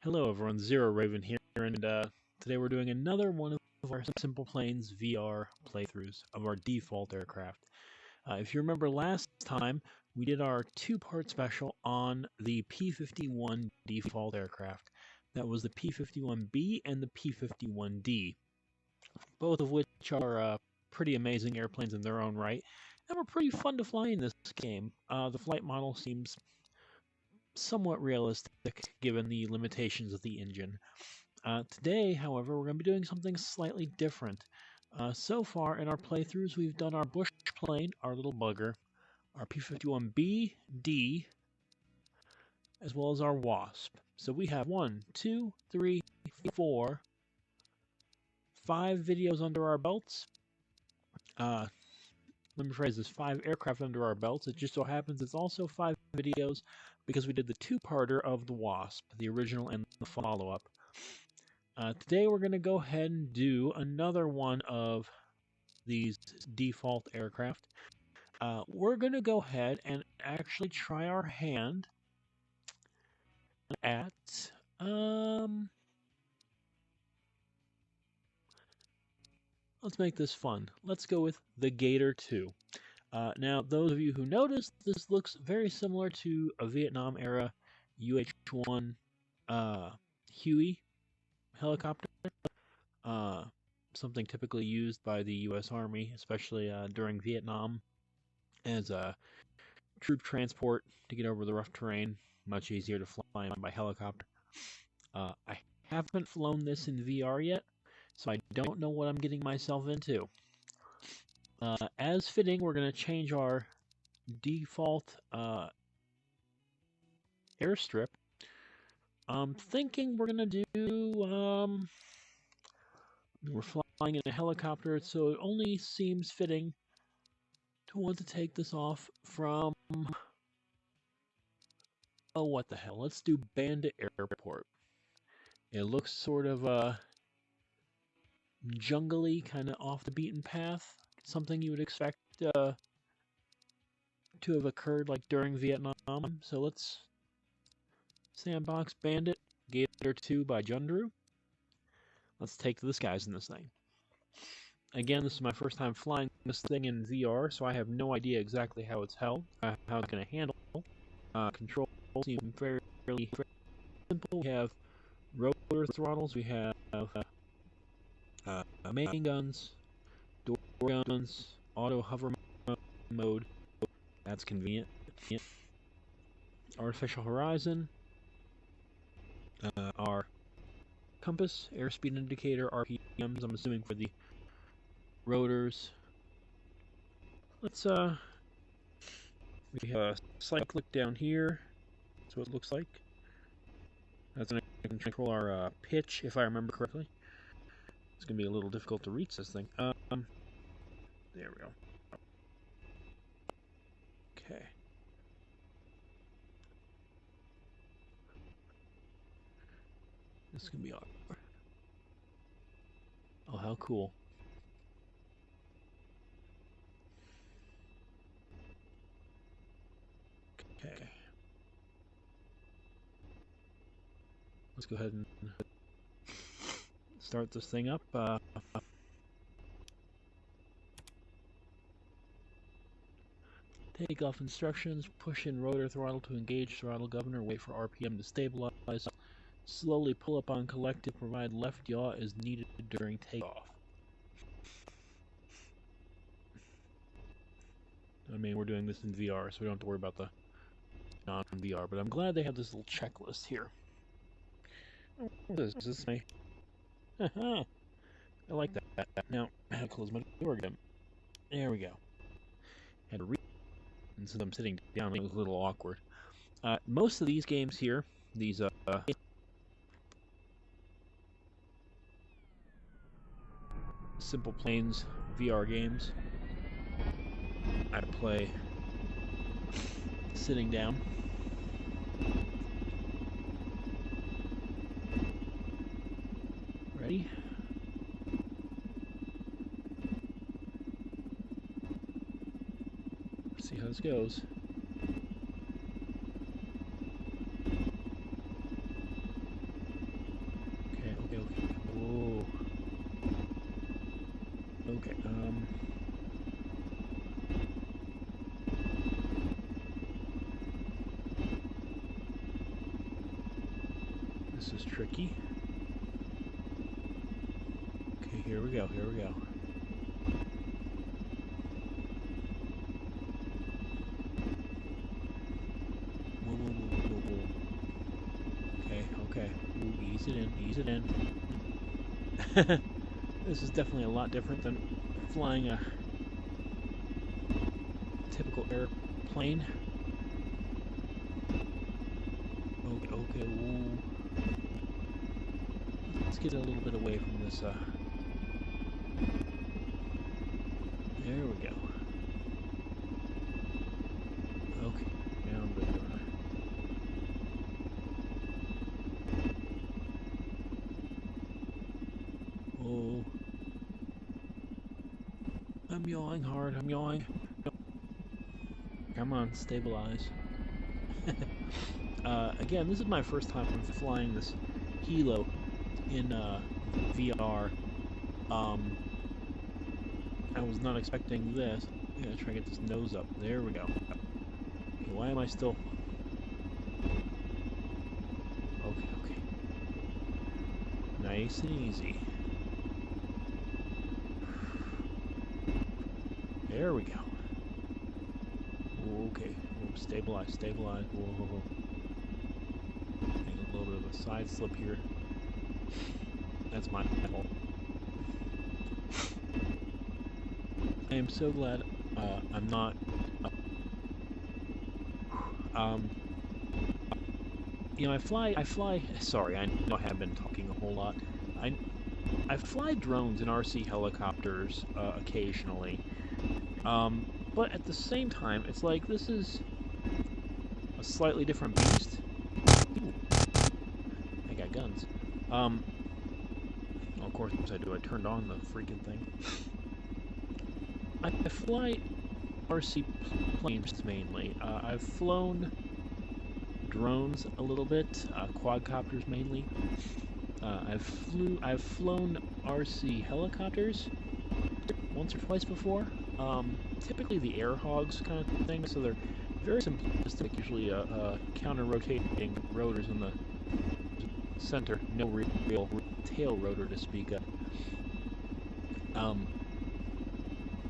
Hello everyone, Zero Raven here, and today we're doing another one of our SimplePlanes VR playthroughs of our default aircraft. If you remember last time, we did our two-part special on the P-51 default aircraft. That was the P-51B and the P-51D, both of which are pretty amazing airplanes in their own right, and were pretty fun to fly in this game. The flight model seems somewhat realistic given the limitations of the engine. Today, however, we're going to be doing something slightly different. So far in our playthroughs, we've done our bush plane, our little bugger, our P-51B, D, as well as our Wasp. So we have 1, 2, 3, 4, 5 videos under our belts. Let me phrase this, 5 aircraft under our belts. It just so happens it's also 5 videos because we did the two-parter of the Wasp, the original and the follow-up. Today we're going to go ahead and do another one of these default aircraft. We're going to go ahead and actually try our hand at let's make this fun. Let's go with the Gator 2. Now, those of you who noticed, this looks very similar to a Vietnam-era UH-1 Huey helicopter, something typically used by the U.S. Army, especially during Vietnam, as a troop transport to get over the rough terrain. Much easier to fly by helicopter. I haven't flown this in VR yet, so I don't know what I'm getting myself into. As fitting, we're going to change our default airstrip. I'm thinking we're going to do, we're flying in a helicopter, so it only seems fitting to want to take this off from, oh, what the hell, let's do Bandit Airport. It looks sort of jungly, kind of off the beaten path. Something you would expect to have occurred like during Vietnam. So let's sandbox Bandit Gator 2 by Jundru. Let's take the skies in this thing. Again, this is my first time flying this thing in VR, so I have no idea exactly how it's held, how it's going to handle. Control seems fairly simple. We have rotor throttles, we have main guns, door guns, auto hover mode. That's convenient. Artificial horizon. Our compass, airspeed indicator, RPMs. I'm assuming for the rotors. Let's we have a cyclic down here. That's what it looks like. That's going to control our pitch, if I remember correctly. It's going to be a little difficult to reach this thing. There we go. Okay. This is going to be awkward. Oh, how cool. Okay. Let's go ahead and start this thing up. Takeoff instructions, push in rotor throttle to engage throttle governor, wait for RPM to stabilize, slowly pull up on collective, provide left yaw as needed during takeoff. I mean, we're doing this in VR, so we don't have to worry about the non-VR, but I'm glad they have this little checklist here. What is this? I like that. Now, I have to close my door again. There we go. Had to read. And since I'm sitting down, it was a little awkward. Most of these games here, these SimplePlanes VR games, I play sitting down. Ready? See how this goes. Okay, okay. Whoa. Okay, this is tricky. Okay, here we go, here we go. Whoa, whoa, whoa, whoa, whoa. Okay, okay. Ooh, ease it in, ease it in. This is definitely a lot different than flying a typical airplane. Okay, okay, ooh. Let's get a little bit away from this, there we go. Okay, down the door. Oh. I'm yawing hard, I'm yawing. Come on, stabilize. Again, this is my first time flying this helo in VR. I was not expecting this. I'm gonna try to get this nose up. There we go. Okay, why am I still... Okay, okay. Nice and easy. There we go. Okay. Whoa, stabilize, stabilize. Whoa, whoa, whoa. Getting a little bit of a side slip here. That's my fault. I am so glad I'm not... you know, I fly, sorry, I know I have been talking a whole lot. I fly drones and RC helicopters occasionally, but at the same time, it's like this is a slightly different beast. Ooh. I got guns. Of course I do. I turned on the freaking thing. I fly RC planes mainly. I've flown drones a little bit, quadcopters mainly. I've flown RC helicopters once or twice before. Typically the air hogs kind of thing, so they're very simplistic, usually counter-rotating rotors in the center, no real tail rotor to speak of.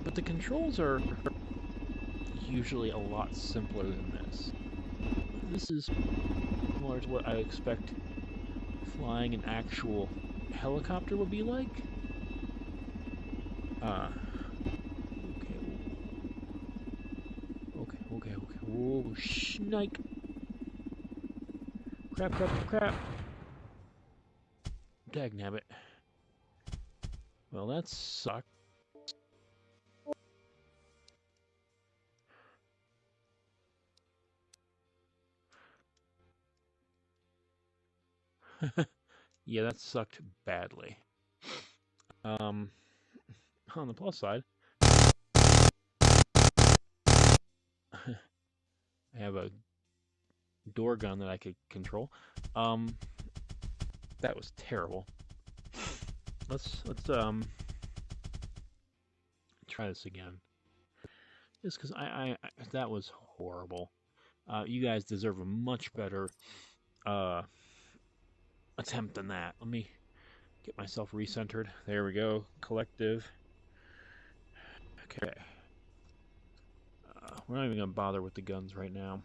But the controls are usually a lot simpler than this. This is similar to what I expect flying an actual helicopter would be like. Okay. Whoa, snake! Crap! Dagnabbit. Well, that sucked. Yeah, that sucked badly. On the plus side, I have a door gun that I could control. That was terrible. Let's try this again. Just because that was horrible. You guys deserve a much better attempt than that. Let me get myself recentered. There we go. Collective. Okay. We're not even going to bother with the guns right now.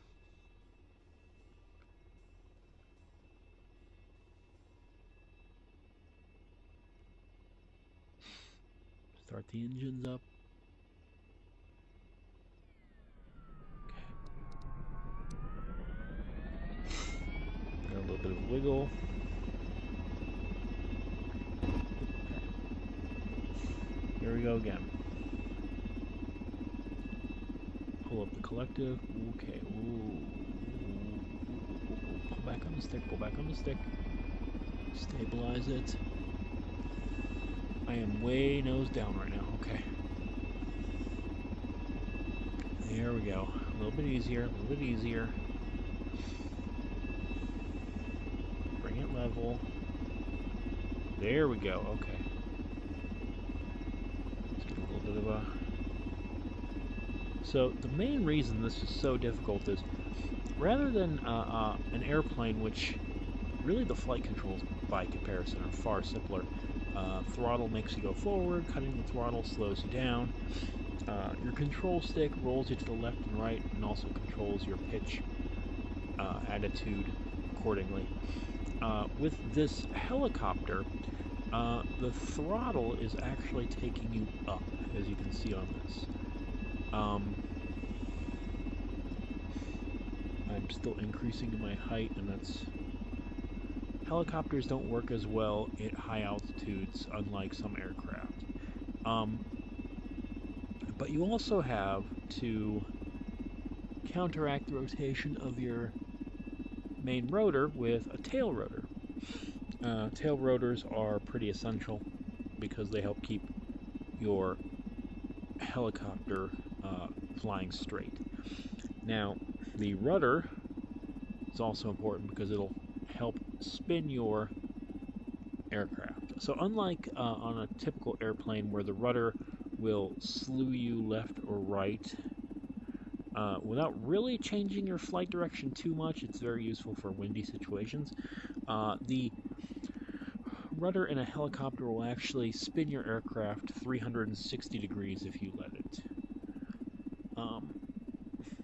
Start the engines up. Okay. Got a little bit of wiggle. Here we go again. Pull up the collective. Okay. Ooh. Pull back on the stick. Pull back on the stick. Stabilize it. I am way nose down right now. Okay. There we go. A little bit easier. A little bit easier. Bring it level. There we go. Okay. Let's get a little bit of a... So the main reason this is so difficult is, rather than an airplane, which really the flight controls by comparison are far simpler. Throttle makes you go forward, cutting the throttle slows you down. Your control stick rolls you to the left and right and also controls your pitch attitude accordingly. With this helicopter, the throttle is actually taking you up, as you can see on this. I'm still increasing my height, and that's... Helicopters don't work as well at high altitudes, unlike some aircraft. But you also have to counteract the rotation of your main rotor with a tail rotor. Tail rotors are pretty essential because they help keep your helicopter flying straight. Now, the rudder is also important because it'll help spin your aircraft. So unlike on a typical airplane where the rudder will slew you left or right without really changing your flight direction too much, it's very useful for windy situations. The rudder in a helicopter will actually spin your aircraft 360 degrees if you let it.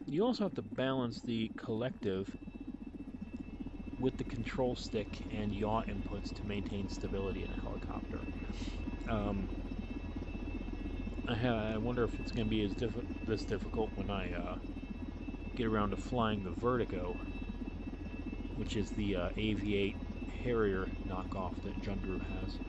You also have to balance the collective with the control stick and yaw inputs to maintain stability in a helicopter. I wonder if it's going to be this difficult when I get around to flying the Vertigo, which is the AV-8 Harrier knockoff that Jundru has.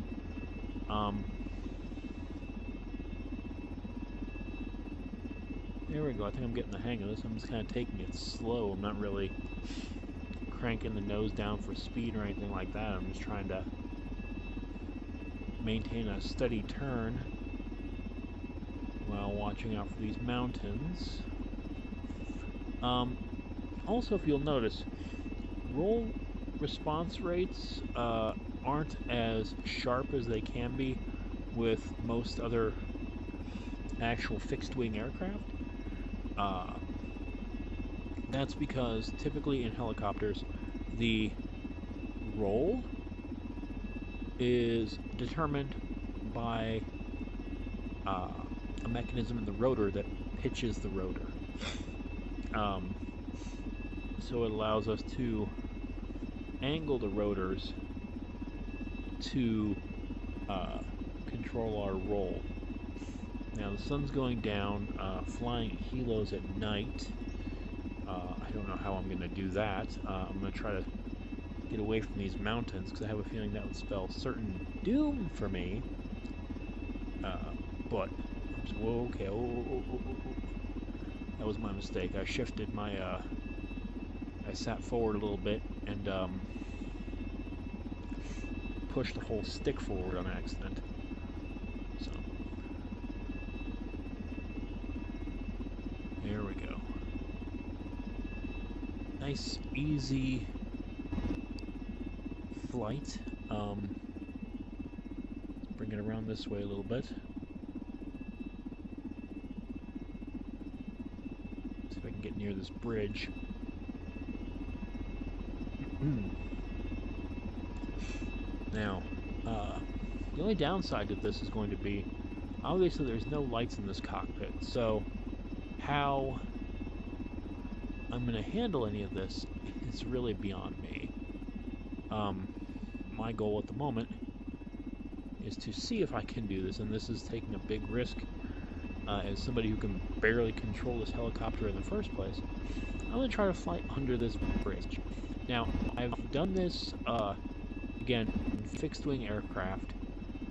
There we go. I think I'm getting the hang of this. I'm just kind of taking it slow. I'm not really cranking the nose down for speed or anything like that. I'm just trying to maintain a steady turn while watching out for these mountains. Also, if you'll notice, roll response rates aren't as sharp as they can be with most other actual fixed-wing aircraft. That's because typically in helicopters, the roll is determined by a mechanism in the rotor that pitches the rotor. So it allows us to angle the rotors to control our roll. Now the sun's going down, flying helos at night. I don't know how I'm going to do that. I'm going to try to get away from these mountains because I have a feeling that would spell certain doom for me. But, whoa, okay, that was my mistake. I shifted my, I sat forward a little bit and pushed the whole stick forward on accident. So, there we go. Nice, easy flight. Bring it around this way a little bit. See if I can get near this bridge. Now, the only downside to this is going to be, obviously there's no lights in this cockpit, so how I'm going to handle any of this is really beyond me. My goal at the moment is to see if I can do this, and this is taking a big risk as somebody who can barely control this helicopter in the first place. I'm going to try to fly under this bridge. Now, I've done this, again, in fixed-wing aircraft,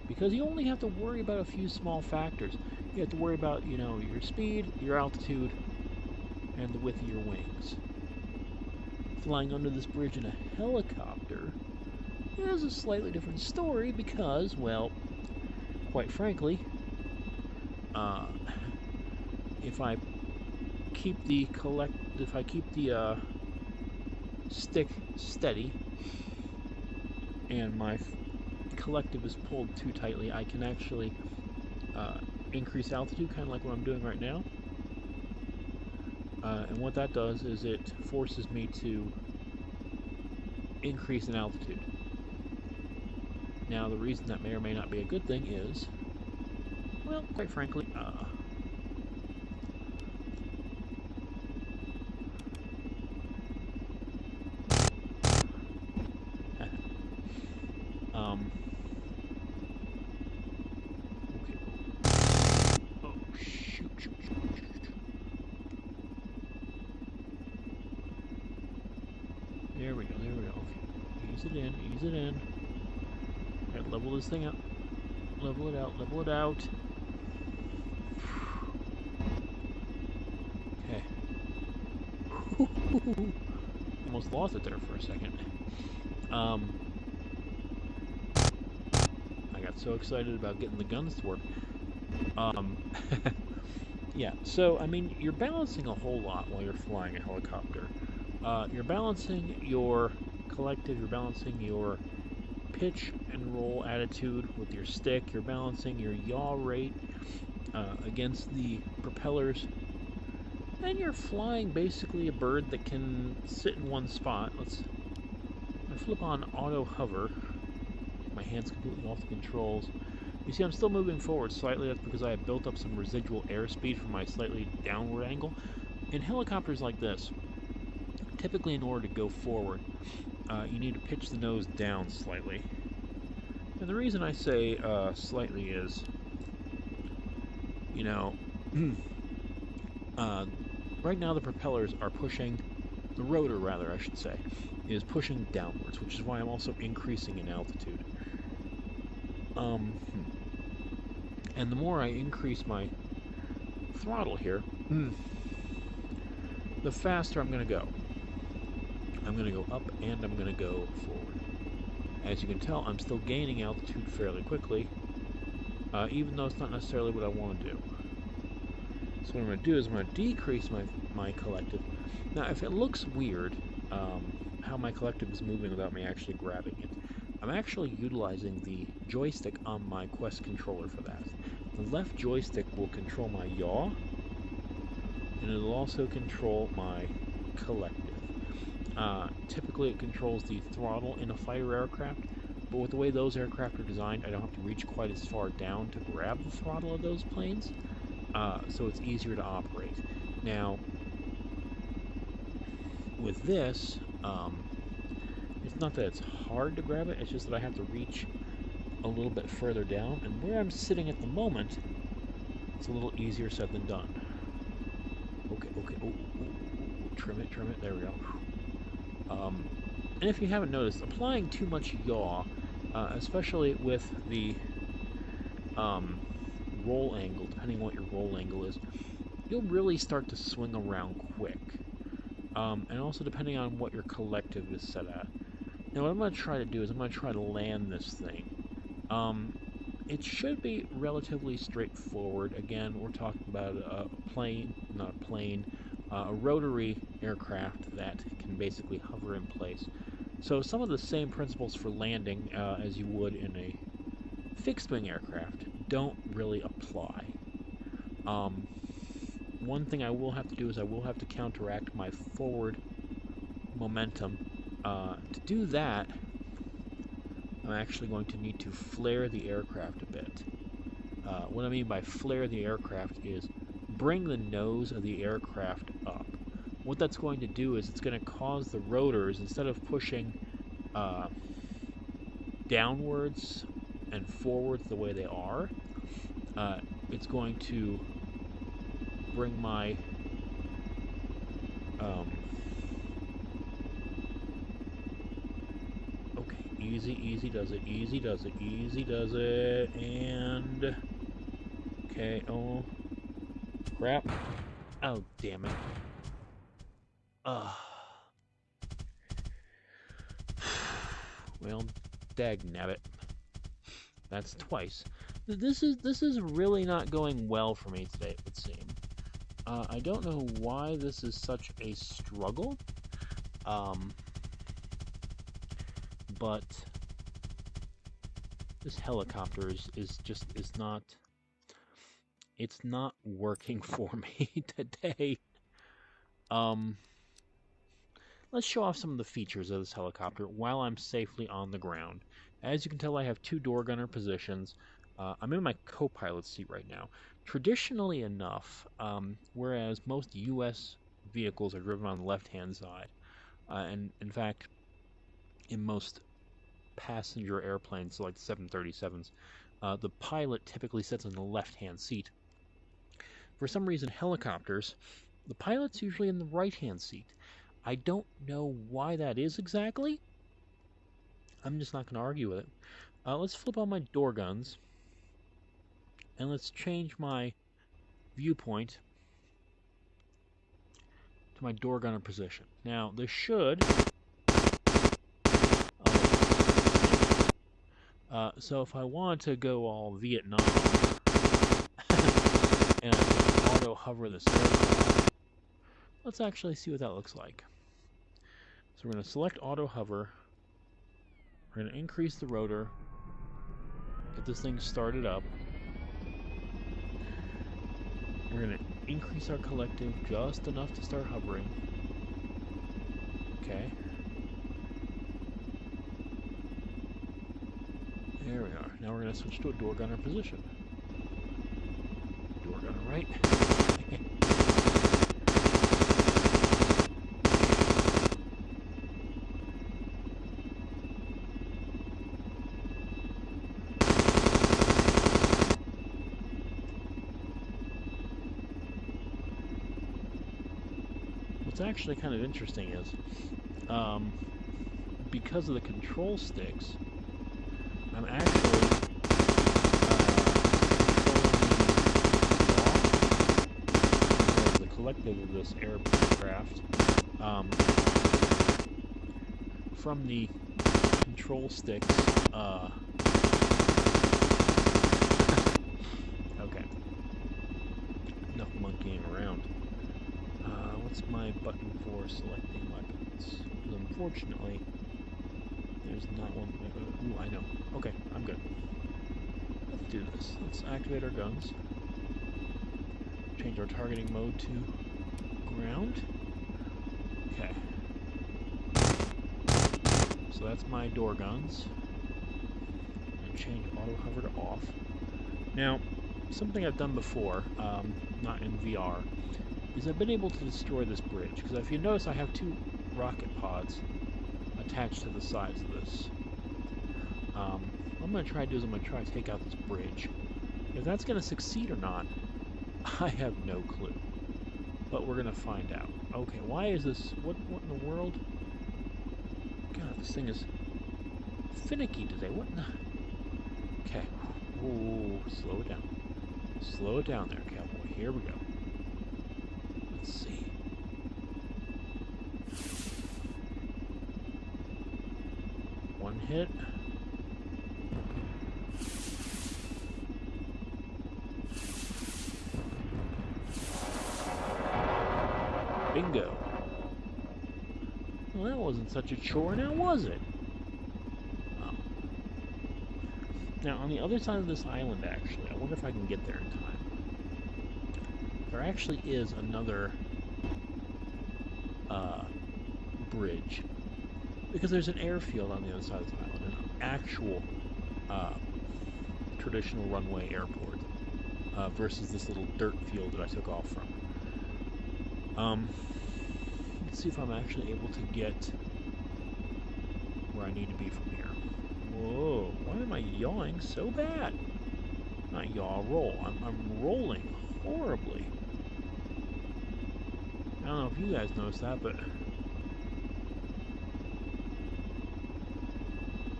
because you only have to worry about a few small factors. You have to worry about, you know, your speed, your altitude, and the width of your wings. Flying under this bridge in a helicopter is a slightly different story because, well, quite frankly, if I keep the stick steady and my collective is pulled too tightly, I can actually increase altitude, kind of like what I'm doing right now. And what that does is it forces me to increase in altitude. Now, the reason that may or may not be a good thing is, well, quite frankly, okay. Oh, shoot. There we go. Okay. Ease it in. Alright, level this thing out. Level it out. Okay. Almost lost it there for a second. I got so excited about getting the guns to work. Yeah, so, I mean, you're balancing a whole lot while you're flying a helicopter. You're balancing your collective, you're balancing your pitch and roll attitude with your stick, you're balancing your yaw rate against the propellers, and you're flying basically a bird that can sit in one spot. I flip on auto hover. My hand's completely off the controls. You see I'm still moving forward slightly. That's because I have built up some residual airspeed from my slightly downward angle. In helicopters like this, typically in order to go forward, you need to pitch the nose down slightly. And the reason I say slightly is, you know, right now the propellers are pushing, the rotor rather I should say, is pushing downwards, which is why I'm also increasing in altitude. And the more I increase my throttle here, the faster I'm going to go. I'm going to go up and I'm going to go forward. As you can tell, I'm still gaining altitude fairly quickly, even though it's not necessarily what I want to do. So what I'm going to do is I'm going to decrease my collective. Now, if it looks weird, how my collective is moving without me actually grabbing it, I'm actually utilizing the joystick on my Quest controller for that. The left joystick will control my yaw, and it'll also control my collective. Typically it controls the throttle in a fighter aircraft, but with the way those aircraft are designed, I don't have to reach quite as far down to grab the throttle of those planes, so it's easier to operate. Now, with this, it's not that it's hard to grab it, it's just that I have to reach a little bit further down, and where I'm sitting at the moment, it's a little easier said than done. Okay, trim it, there we go. And if you haven't noticed, applying too much yaw, especially with the roll angle, depending on what your roll angle is, you'll really start to swing around quick. And also depending on what your collective is set at. Now what I'm going to try to do is I'm going to try to land this thing. It should be relatively straightforward. Again, we're talking about a rotary aircraft that can basically hover in place. So some of the same principles for landing as you would in a fixed-wing aircraft don't really apply. One thing I will have to do is I will have to counteract my forward momentum. To do that, I'm actually going to need to flare the aircraft a bit. What I mean by flare the aircraft is bring the nose of the aircraft up. What that's going to do is it's going to cause the rotors, instead of pushing downwards and forwards the way they are, it's going to bring my okay, easy does it, and okay, oh crap, oh damn it, well, dagnabbit, that's twice. This is really not going well for me today, it would seem. I don't know why this is such a struggle, but This helicopter is not, it's not working for me today. Let's show off some of the features of this helicopter while I'm safely on the ground. As you can tell, I have two door gunner positions. I'm in my co-pilot seat right now. Traditionally enough, whereas most U.S. vehicles are driven on the left-hand side, and in fact, in most passenger airplanes, like the 737s, the pilot typically sits in the left-hand seat. For some reason, helicopters, the pilot's usually in the right-hand seat. I don't know why that is exactly. I'm just not going to argue with it. Let's flip on my door guns, and let's change my viewpoint to my door gunner position. Now, this should... so if I want to go all Vietnam, and I can auto-hover this aircraft, let's actually see what that looks like. So we're going to select auto-hover, we're going to increase the rotor, get this thing started up, we're going to increase our collective just enough to start hovering. Okay. There we are. Now we're going to switch to a door gunner position. Door gunner right. What's actually kind of interesting is, because of the control sticks, I'm actually the collective of this aircraft from the control sticks. Okay, enough monkeying around. What's my button for selecting weapons? Because unfortunately, there's not one. Ooh, I know. Okay, I'm good. Let's do this. Let's activate our guns. Change our targeting mode to ground. Okay. So that's my door guns. And change auto hover to off. Now, something I've done before, not in VR, is I've been able to destroy this bridge. Because if you notice, I have two rocket pods attached to the sides of this. What I'm going to try to do is I'm going to try to take out this bridge. If that's going to succeed or not, I have no clue. But we're going to find out. Okay, why is this... What in the world? God, this thing is finicky today. What in the... Okay. Ooh, slow it down. Slow it down there, cowboy. Here we go. Let's see. One hit. Bingo. Well, that wasn't such a chore now, was it? Oh. Now, on the other side of this island, actually, I wonder if I can get there in time. There actually is another bridge. Because there's an airfield on the other side of the island, an actual traditional runway airport, versus this little dirt field that I took off from. Let's see if I'm actually able to get where I need to be from here. Whoa, why am I yawing so bad? Not yaw, roll. I'm rolling horribly. I don't know if you guys noticed that, but I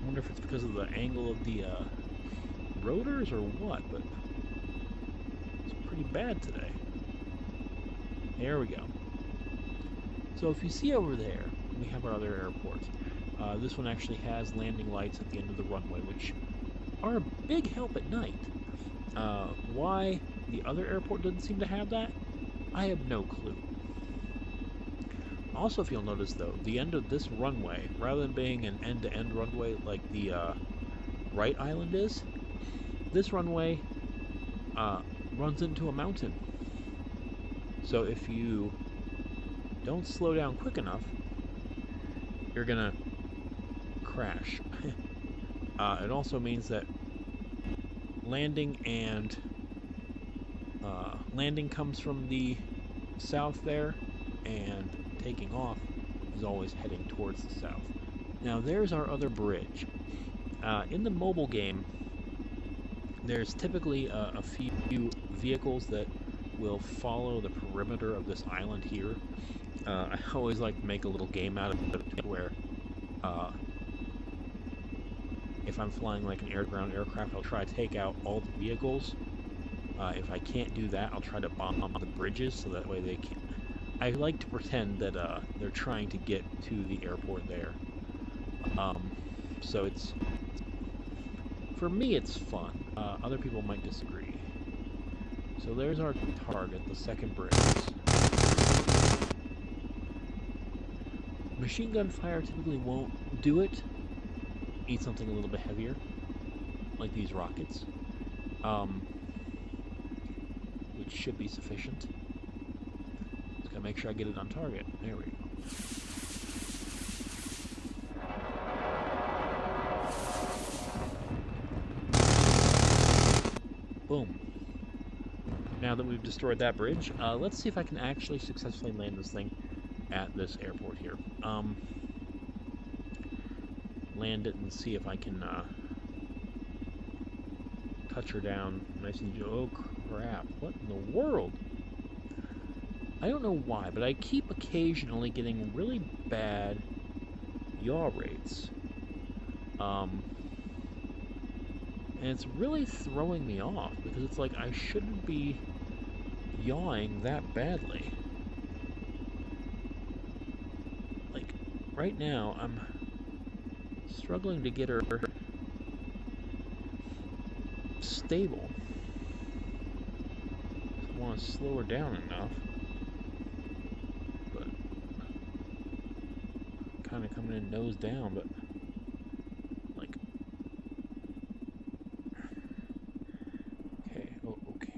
wonder if it's because of the angle of the rotors or what, but it's pretty bad today. There we go. So if you see over there, we have our other airport. This one actually has landing lights at the end of the runway, which are a big help at night. Why the other airport doesn't seem to have that, I have no clue. Also, if you'll notice, though, the end of this runway, rather than being an end-to-end runway like the right island is, this runway runs into a mountain. So if you don't slow down quick enough, you're gonna crash. It also means that landing comes from the south there, and taking off is always heading towards the south. Now there's our other bridge. In the mobile game, there's typically a few vehicles that will follow the perimeter of this island here. I always like to make a little game out of it where if I'm flying like an air-to-ground aircraft, I'll try to take out all the vehicles. If I can't do that, I'll try to bomb the bridges so that way they can. I like to pretend that they're trying to get to the airport there. So it's, for me, it's fun. Other people might disagree. So there's our target, the second bridge. Machine gun fire typically won't do it. Eat something a little bit heavier, like these rockets, which should be sufficient. Just gotta make sure I get it on target. There we go. Boom. Now that we've destroyed that bridge, let's see if I can actually successfully land this thing at this airport here. Land it and see if I can touch her down nice and... Oh crap, what in the world? I don't know why, but I keep occasionally getting really bad yaw rates. And it's really throwing me off, because it's like I shouldn't be yawing that badly. Like, right now, I'm struggling to get her stable. I want to slow her down enough, but kind of coming in nose down, but like, okay, oh, okay.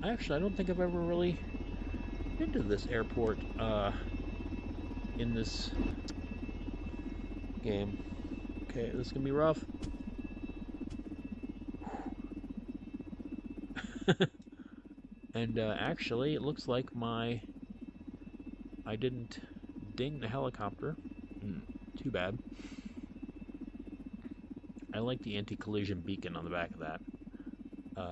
Actually, I don't think I've ever really been to this airport in this game. Okay, this is gonna be rough. And actually, it looks like I didn't ding the helicopter. Too bad. I like the anti-collision beacon on the back of that,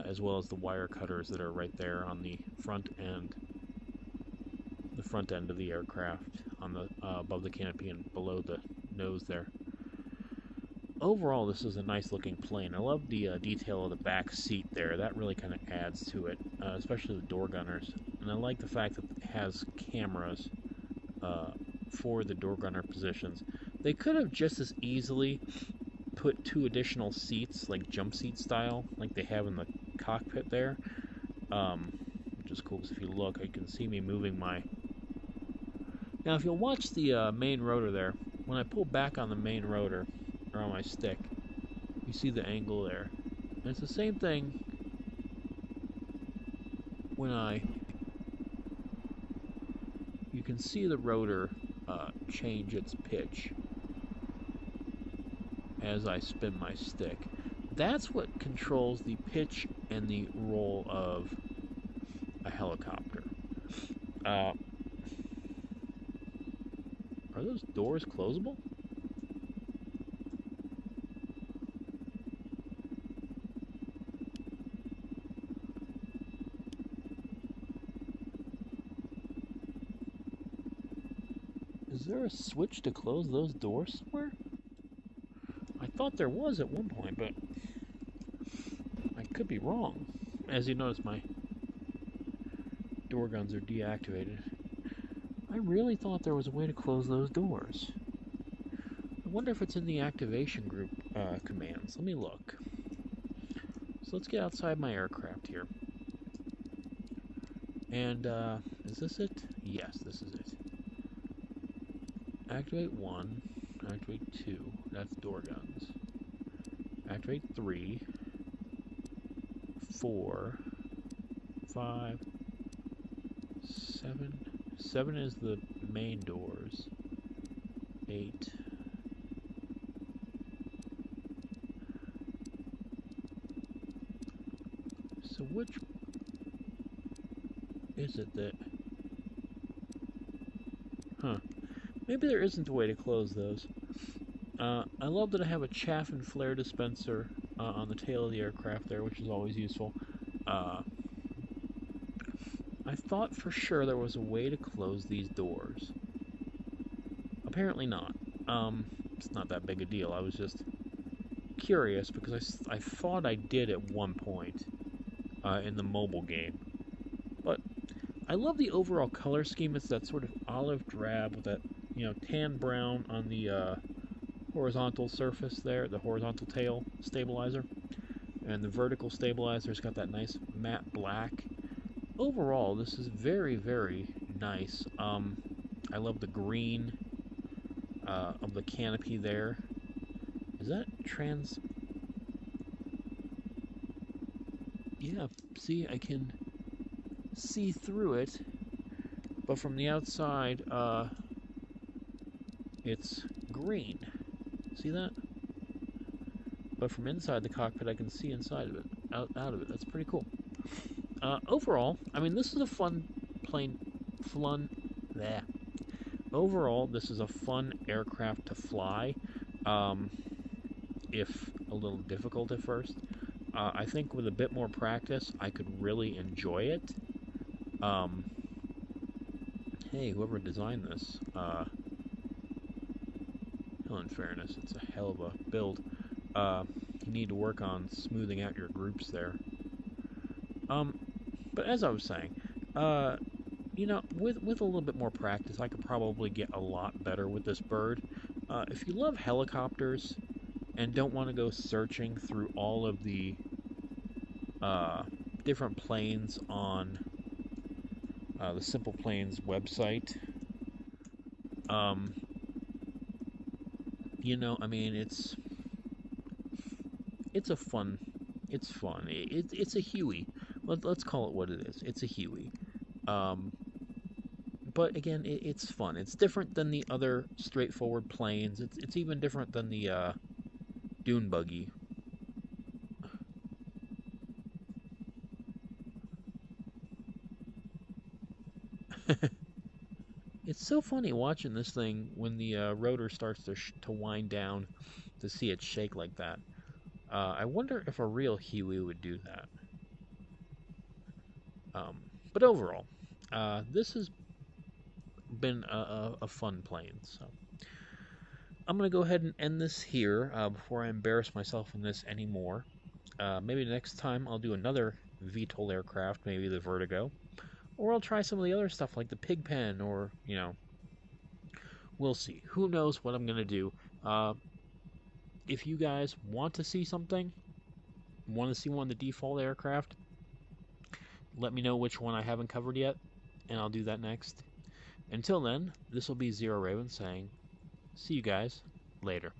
as well as the wire cutters that are right there on the front end of the aircraft, on the above the canopy and below the nose there. Overall, this is a nice looking plane. I love the detail of the back seat there. That really kind of adds to it, especially the door gunners. And I like the fact that it has cameras for the door gunner positions. They could have just as easily put 2 additional seats, like jump seat style, like they have in the cockpit there. Which is cool, because if you look, you can see me moving my... Now, if you'll watch the main rotor there, when I pull back on the main rotor, or on my stick, you see the angle there. And it's the same thing when you can see the rotor change its pitch as I spin my stick. That's what controls the pitch and the roll of a helicopter. Are those doors closable? Is there a switch to close those doors somewhere? I thought there was at one point, but I could be wrong. As you notice, my door guns are deactivated. I really thought there was a way to close those doors. I wonder if it's in the activation group commands. Let me look. So let's get outside my aircraft here. And, is this it? Yes, this is it. Activate 1. Activate 2. That's door guns. Activate 3. 4. 5. 7. 7 is the main doors. 8. So which is it that... Huh. Maybe there isn't a way to close those. I love that I have a chaff and flare dispenser on the tail of the aircraft there, which is always useful. I thought for sure there was a way to close these doors. Apparently not. It's not that big a deal. I was just curious because I thought I did at one point in the mobile game. But I love the overall color scheme. It's that sort of olive drab with that, you know, tan brown on the horizontal surface there, the horizontal tail stabilizer, and the vertical stabilizer's got that nice matte black. Overall, this is very, very nice. I love the green of the canopy there. Is that trans? Yeah, see, I can see through it, but from the outside, it's green. See that? But from inside the cockpit, I can see inside of it, out of it. That's pretty cool. Overall, I mean, this is a fun plane, Overall, this is a fun aircraft to fly, if a little difficult at first. I think with a bit more practice, I could really enjoy it. Hey, whoever designed this, in fairness, it's a hell of a build. You need to work on smoothing out your groups there. But as I was saying, you know, with a little bit more practice, I could probably get a lot better with this bird. If you love helicopters and don't want to go searching through all of the different planes on the SimplePlanes website, you know, I mean, it's fun. It's fun. It's a Huey. Let's call it what it is. It's a Huey. But again, it's fun. It's different than the other straightforward planes. It's even different than the dune buggy. It's so funny watching this thing when the rotor starts to wind down to see it shake like that. I wonder if a real Huey would do that. But overall, this has been a fun plane. So I'm going to go ahead and end this here before I embarrass myself in this anymore. Maybe next time I'll do another VTOL aircraft, maybe the Vertigo. Or I'll try some of the other stuff like the Pigpen, or, you know, we'll see. Who knows what I'm going to do. If you guys want to see something, want to see one of the default aircraft, let me know which one I haven't covered yet, and I'll do that next. Until then, this will be Zero Raven saying, see you guys later.